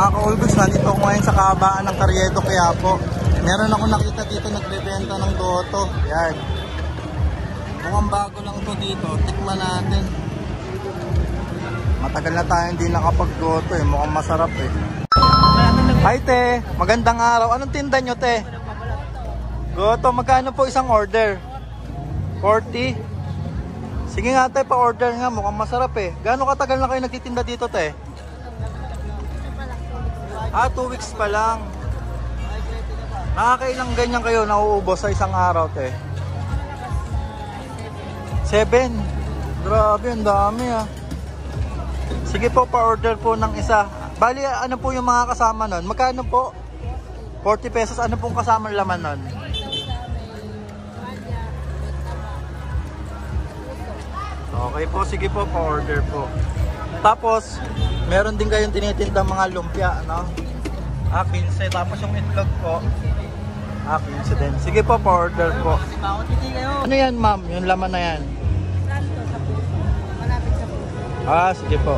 Mga ka-Olgods, nandito ako ngayon sa kahabaan ng Carriedo, Quiapo. Meron ako nakita dito nagbebenta ng goto. Yan. Mukhang bago lang to dito. Tikman natin. Matagal na tayo hindi nakapag-goto eh. Mukhang masarap eh. Hi te, magandang araw. Anong tinda nyo te? Goto, magkano po isang order? 40? Sige nga te, pa-order nga. Mukhang masarap eh. Gaano katagal na kayo nagtitinda dito te? 2 weeks pa lang. Nakakailang ganyan kayo nauubos sa isang araw te? 7? Grabe, ang dami ah. Sige po, pa-order po ng isa. Bali, ano po yung mga kasama nun? Magkano po? 40 pesos. Ano pong kasama laman nun? Okay po, sige po, pa-order po. Tapos, meron din kayong tinitinda mga lumpia, no? 15. Tapos yung itlog po, 15 din. Sige po, pa-order po. Ano yan, ma'am? Yung laman na yan? Malapit sa po. Sige po.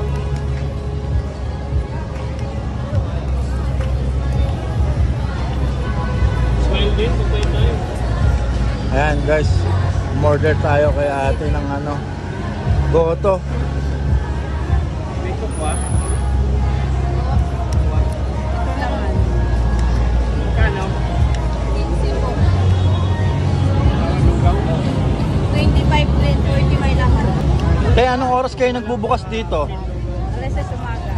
Ayan guys, order tayo kay ate ng ano, goto. Kano? 25 plate, 40 may laman. Kaya anong oras kayo nagbubukas dito? Alas 6 umaga.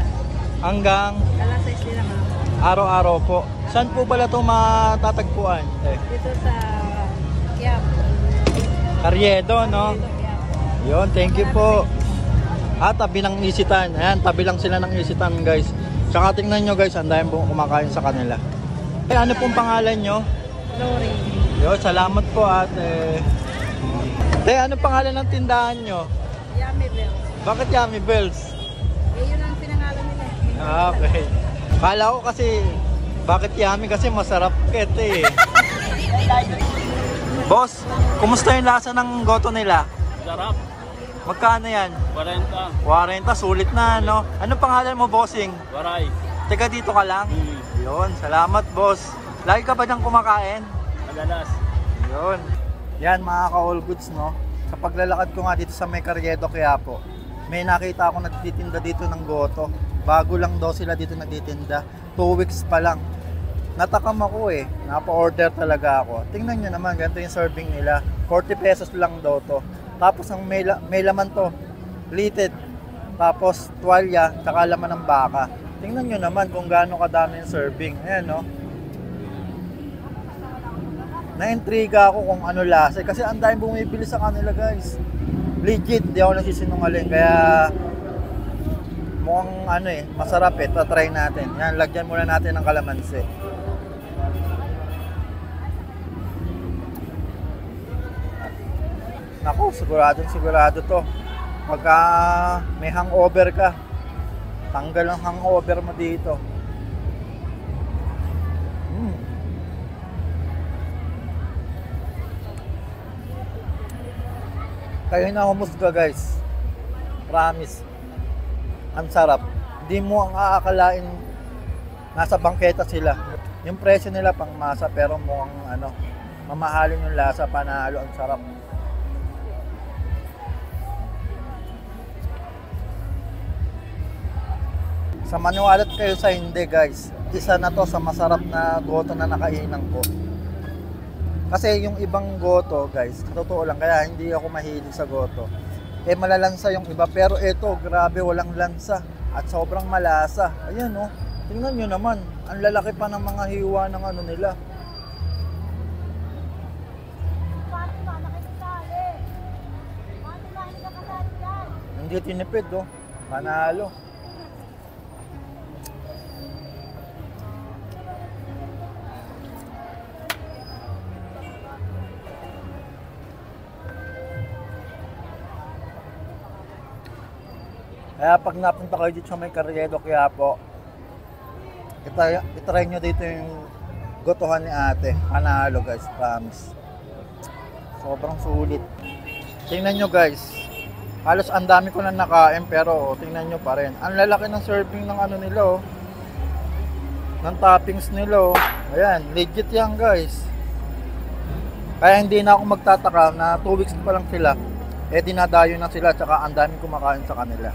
Hanggang? Alas 6 din naman. Araw-araw po. Saan po pala ito matatagpuan? Dito sa Quiapo. Carriedo, no? Yun, thank you po. Tabi ng Isitan. Ayan, tabi lang sila ng Isitan, guys. Tsaka tingnan nyo, guys, ang dahil po kumakain sa kanila. Ano pong pangalan nyo? Lori. Yun, salamat po, ate. Ano pangalan ng tindahan nyo? Yummy Bells. Bakit Yummy Bells? Yun ang pinangalan nila. Okay. Kala ko kasi, bakit yummy? Kasi masarap kete eh. Boss, kumusta yung lasa ng goto nila? Sarap. Magkano yan? 40. 40, sulit na, no? Ano pangalan mo, bossing? Waray. Teka, dito ka lang? Yun, salamat, boss. Lagi ka ba dyan kumakain? Madalas. Yun. Yan, mga ka-all goods, no? Sa paglalakad ko nga dito sa may Carriedo, Quiapo, may nakita ako nagtitinda dito ng goto. Bago lang daw sila dito nagtitinda. 2 weeks pa lang. Natakam ako eh. Napa-order talaga ako. Tingnan nyo naman, ganito yung serving nila. 40 pesos lang daw to. Tapos ang may laman to, plated. Tapos tuwalya, tsaka laman ng baka. Tingnan nyo naman kung gaano kadami yung serving. Ayan no. Na-intriga ako kung ano lasa. Kasi ang dahil bumibili sa kanila guys. Legit, di ako nagsisinungaling. Kaya mukhang ano eh, masarap eh. Tatry natin. Yan, lagyan muna natin ng kalamansi. Naku, sigurado to. Pagka may hangover ka, tanggal ang hangover mo dito. Kayo na humusga guys. Promise. Ang sarap. Hindi mo ang aakalain nasa bangketa sila. Yung presyo nila pang masa pero mukhang ano, mamahalin yung lasa, panalo, ang sarap. Sa maniwalat kayo sa hindi guys, isa na to sa masarap na goto na nakainan ko. Kasi yung ibang goto guys, totoo lang, kaya hindi ako mahilig sa goto. Malalansa yung iba, pero ito grabe, walang lansa at sobrang malasa. Ayan oh, tingnan nyo naman, ang lalaki pa ng mga hiwa ng ano nila. Hindi tinipid oh, panalo. Kaya pag napunta kayo dito sa may Carriedo, Quiapo, itry nyo dito yung gotohan ni ate. Panalo guys, promise. Sobrang sulit. Tingnan nyo guys, halos ang dami ko na nakain pero tingnan nyo pa rin. Ang lalaki ng serving ng ano nila oh. ng toppings nila. Oh. Ayan, legit yan guys. Kaya hindi na ako magtataka na 2 weeks pa lang sila. Eh dinadayo na sila tsaka ang daming kumakain sa kanila.